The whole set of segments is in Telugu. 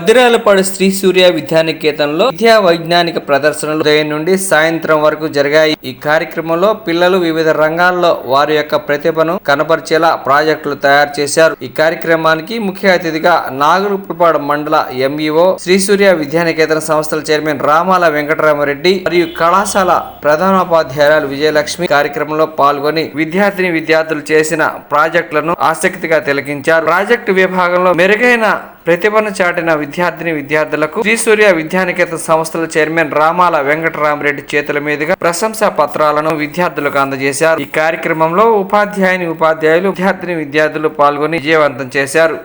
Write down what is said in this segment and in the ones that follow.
బద్దిరాలపాడు శ్రీ సూర్య విద్యానికేతన్లో విద్యా వైజ్ఞానిక ప్రదర్శనలు ఉదయం నుండి సాయంత్రం వరకు జరిగాయి. ఈ కార్యక్రమంలో పిల్లలు వివిధ రంగాల్లో వారి యొక్క ప్రతిభను కనబరిచేలా ప్రాజెక్టులు తయారు చేశారు. ఈ కార్యక్రమానికి ముఖ్య అతిథిగా నాగులపురపాడు మండల ఎంఈఓ శ్రీ సూర్య విద్యానికేతన సంస్థల చైర్మన్ రామాల వెంకటరామరెడ్డి మరియు కళాశాల ప్రధానోపాధ్యాయురాలు విజయలక్ష్మి కార్యక్రమంలో పాల్గొని విద్యార్థులు చేసిన ప్రాజెక్టులను ఆసక్తిగా తిలకించారు. ప్రాజెక్టు విభాగంలో మెరుగైన ప్రతిభను చాటిన విద్యార్థులకు శ్రీ సూర్య విద్యానికేతన సంస్థల చైర్మన్ రామాల వెంకటరామరెడ్డి చేతుల మీదుగా ప్రశంసా పత్రాలను విద్యార్థులకు అందజేశారు. ఈ కార్యక్రమంలో ఉపాధ్యాయులు విద్యార్థులు పాల్గొని విజయవంతం చేశారు.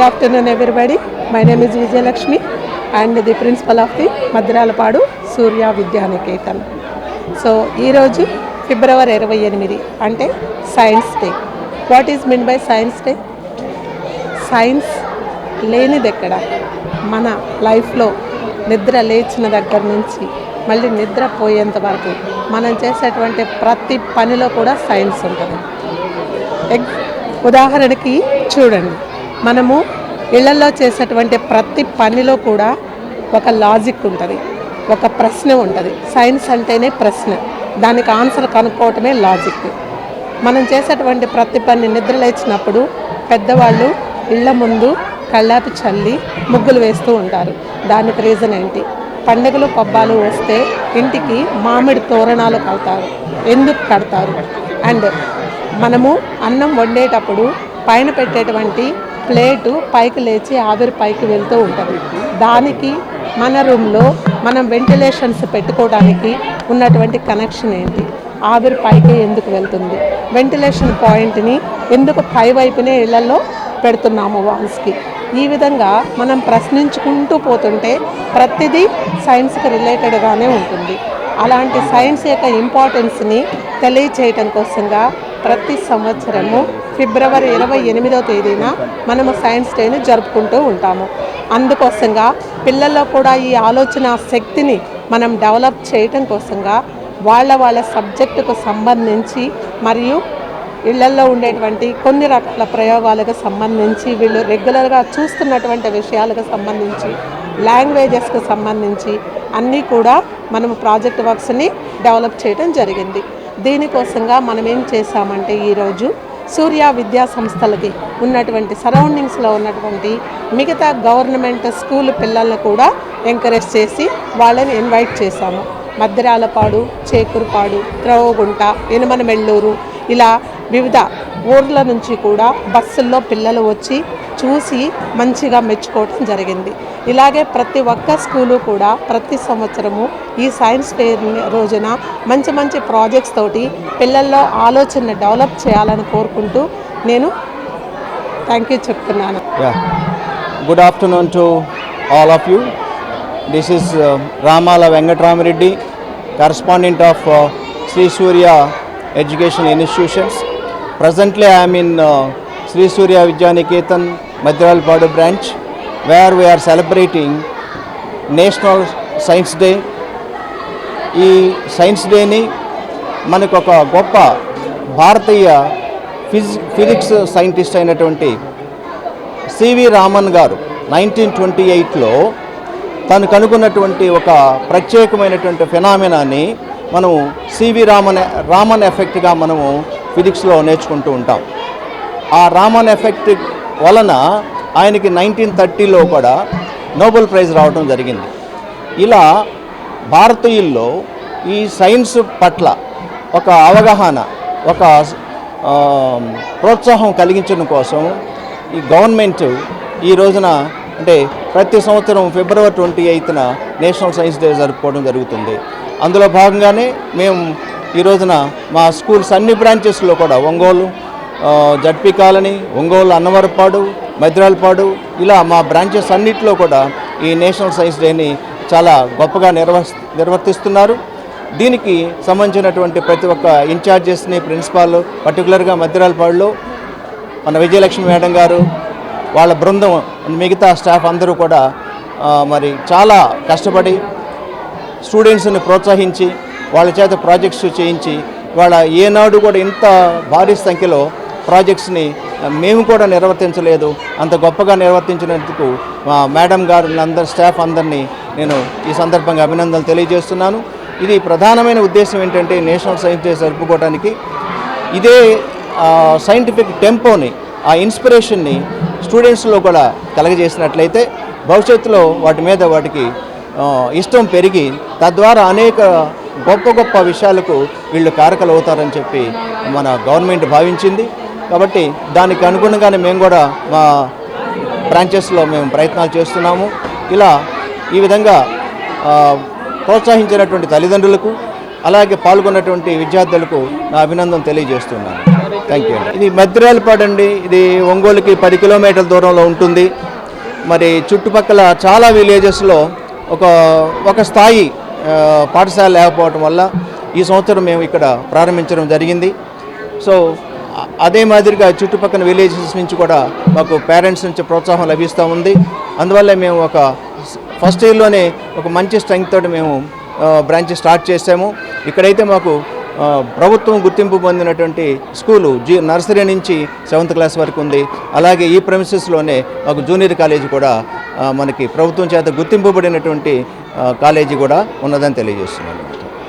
Good afternoon, everybody. My name is Vijay Lakshmi and the principal of the Madralapadu Surya Vidyaniketan. So, ee roju February 28 ante Science Day. What is meant by Science Day? Science లేనిది ఎక్కడ మన లైఫ్లో నిద్ర లేచిన దగ్గర నుంచి మళ్ళీ నిద్ర పోయేంత వరకు మనం చేసేటువంటి ప్రతి పనిలో కూడా సైన్స్ ఉంటుంది. ఉదాహరణకి చూడండి, మనము ఇళ్లలో చేసేటువంటి ప్రతి పనిలో కూడా ఒక లాజిక్ ఉంటుంది, ఒక ప్రశ్న ఉంటుంది. సైన్స్ అంటేనే ప్రశ్న, దానికి ఆన్సర్ కనుక్కోవటమే లాజిక్. మనం చేసేటువంటి ప్రతి పని నిద్ర లేచినప్పుడు పెద్దవాళ్ళు ఇళ్ల ముందు కళ్ళాపి చల్లి ముగ్గులు వేస్తూ ఉంటారు. దానికి రీజన్ ఏంటి? పండుగలు పబ్బాలు వస్తే ఇంటికి మామిడి తోరణాలు కడతారు. ఎందుకు కడతారు? అండ్ మనము అన్నం వండేటప్పుడు పైన పెట్టేటువంటి ప్లేటు పైకి లేచి ఆవిరి పైకి వెళ్తూ ఉంటుంది. దానికి మన రూమ్లో మనం వెంటిలేషన్స్ పెట్టుకోవడానికి ఉన్నటువంటి కనెక్షన్ ఏంటి? ఆవిరి పైకి ఎందుకు వెళ్తుంది? వెంటిలేషన్ పాయింట్ని ఎందుకు పై వైపునే ఇళ్లలో పెడుతున్నాము వాల్స్కి? ఈ విధంగా మనం ప్రశ్నించుకుంటూ పోతుంటే ప్రతిదీ సైన్స్కి రిలేటెడ్గానే ఉంటుంది. అలాంటి సైన్స్ యొక్క ఇంపార్టెన్స్ని తెలియచేయటం కోసంగా ప్రతి సంవత్సరము ఫిబ్రవరి 28వ తేదీన మనము సైన్స్ డేని జరుపుకుంటూ ఉంటాము. అందుకోసంగా పిల్లల్లో కూడా ఈ ఆలోచన శక్తిని మనం డెవలప్ చేయటం కోసంగా వాళ్ళ సబ్జెక్టుకు సంబంధించి మరియు ఇళ్లల్లో ఉండేటువంటి కొన్ని రకాల ప్రయోగాలకు సంబంధించి, వీళ్ళు రెగ్యులర్గా చూస్తున్నటువంటి విషయాలకు సంబంధించి, లాంగ్వేజెస్కి సంబంధించి అన్నీ కూడా మనము ప్రాజెక్ట్ వర్క్స్ని డెవలప్ చేయడం జరిగింది. దీనికోసంగా మనం ఏం చేశామంటే ఈరోజు సూర్య విద్యా సంస్థలకి ఉన్నటువంటి సరౌండింగ్స్లో ఉన్నటువంటి మిగతా గవర్నమెంట్ స్కూల్ పిల్లలను కూడా ఎంకరేజ్ చేసి వాళ్ళని ఇన్వైట్ చేశాము. మద్దిరాలపాడు, చేకూరుపాడు, త్రవగుంట, యనమనమెల్లూరు ఇలా వివిధ ఊర్ల నుంచి కూడా బస్సుల్లో పిల్లలు వచ్చి చూసి మంచిగా మెచ్చుకోవడం జరిగింది. ఇలాగే ప్రతి ఒక్క స్కూలు కూడా ప్రతి సంవత్సరము ఈ సైన్స్ డే రోజున మంచి మంచి ప్రాజెక్ట్స్ తోటి పిల్లల్లో ఆలోచన డెవలప్ చేయాలని కోరుకుంటూ నేను థ్యాంక్ యూ చెప్తున్నాను. Good afternoon to all of you. This is Ramala Venkataramareddy, correspondent of Sri Surya Education Institutions. Presently I am in Sri Surya Vidyaniketan Madralapadu branch, where we are celebrating National Science Day. ఈ సైన్స్ డేని మనకు ఒక గొప్ప భారతీయ ఫిజిక్స్ సైంటిస్ట్ అయినటువంటి సివి రామన్ గారు 1928లో తను కనుగొన్నటువంటి ఒక ప్రత్యేకమైనటువంటి ఫెనామినాని మనము సివి రామన్ ఎఫెక్ట్గా మనము ఫిజిక్స్లో నేర్చుకుంటూ ఉంటాం. ఆ రామన్ ఎఫెక్ట్ వలన ఆయనకి 1930లో కూడా నోబెల్ ప్రైజ్ రావడం జరిగింది. ఇలా భారతీయుల్లో ఈ సైన్స్ పట్ల ఒక అవగాహన, ఒక ప్రోత్సాహం కలిగించడం కోసం ఈ గవర్నమెంట్ ఈ రోజున అంటే ప్రతి సంవత్సరం ఫిబ్రవరి 28న నేషనల్ సైన్స్ డే జరుపుకోవడం జరుగుతుంది. అందులో భాగంగానే మేము ఈ రోజున మా స్కూల్స్ అన్ని బ్రాంచెస్లో కూడా ఒంగోలు, జడ్పీ కాలనీ, ఒంగోలు, అన్నవరపాడు, మద్రాలపాడు ఇలా మా బ్రాంచెస్ అన్నింటిలో కూడా ఈ నేషనల్ సైన్స్ డేని చాలా గొప్పగా నిర్వర్తిస్తున్నారు. దీనికి సంబంధించినటువంటి ప్రతి ఒక్క ఇన్ఛార్జెస్ని, ప్రిన్సిపాల్, పర్టికులర్గా మద్రాలపాడులో మన విజయలక్ష్మి మేడం గారు, వాళ్ళ బృందం, మిగతా స్టాఫ్ అందరూ కూడా మరి చాలా కష్టపడి స్టూడెంట్స్ని ప్రోత్సహించి వాళ్ళ చేత ప్రాజెక్ట్స్ చేయించి వాళ్ళ ఏనాడు కూడా ఇంత భారీ సంఖ్యలో ప్రాజెక్ట్స్ని మేము కూడా నిర్వర్తించలేదు. అంత గొప్పగా నిర్వర్తించినందుకు మా మేడం గారు అందరి స్టాఫ్ అందరినీ నేను ఈ సందర్భంగా అభినందనలు తెలియజేస్తున్నాను. ఇది ప్రధానమైన ఉద్దేశం ఏంటంటే నేషనల్ సైన్స్ డే జరుపుకోవడానికి ఇదే సైంటిఫిక్ టెంపోని, ఆ ఇన్స్పిరేషన్ని స్టూడెంట్స్లో కూడా కలగజేసినట్లయితే భవిష్యత్తులో వాటికి ఇష్టం పెరిగి తద్వారా అనేక గొప్ప విషయాలకు వీళ్ళు కారకలు అవుతారని చెప్పి మన గవర్నమెంట్ భావించింది. కాబట్టి దానికి అనుగుణంగానే మేము కూడా మా బ్రాంచెస్లో మేము ప్రయత్నాలు చేస్తున్నాము. ఇలా ఈ విధంగా ప్రోత్సహించినటువంటి తల్లిదండ్రులకు అలాగే పాల్గొన్నటువంటి విద్యార్థులకు నా అభినందన తెలియజేస్తున్నాను. థ్యాంక్ యూ అండి. ఇది మద్దిరాలపాడు అండి. ఇది ఒంగోలుకి 10 కిలోమీటర్ల దూరంలో ఉంటుంది. మరి చుట్టుపక్కల చాలా విలేజెస్లో ఒక స్థాయి పాఠశాల లేకపోవడం వల్ల ఈ సంవత్సరం మేము ఇక్కడ ప్రారంభించడం జరిగింది. సో అదే మాదిరిగా చుట్టుపక్కల విలేజెస్ నుంచి కూడా మాకు పేరెంట్స్ నుంచి ప్రోత్సాహం లభిస్తూ ఉంది. అందువల్ల మేము ఫస్ట్ ఇయర్లోనే ఒక మంచి స్ట్రెంగ్త్ తోటి మేము బ్రాంచ్ స్టార్ట్ చేసాము. ఇక్కడైతే మాకు ప్రభుత్వం గుర్తింపు పొందినటువంటి స్కూలు నర్సరీ నుంచి 7th క్లాస్ వరకు ఉంది. అలాగే ఈ ప్రెమిసెస్లోనే మాకు జూనియర్ కాలేజీ కూడా మనకి ప్రభుత్వం చేత గుర్తింపబడినటువంటి కాలేజీ కూడా ఉన్నదని తెలియజేస్తున్నాను.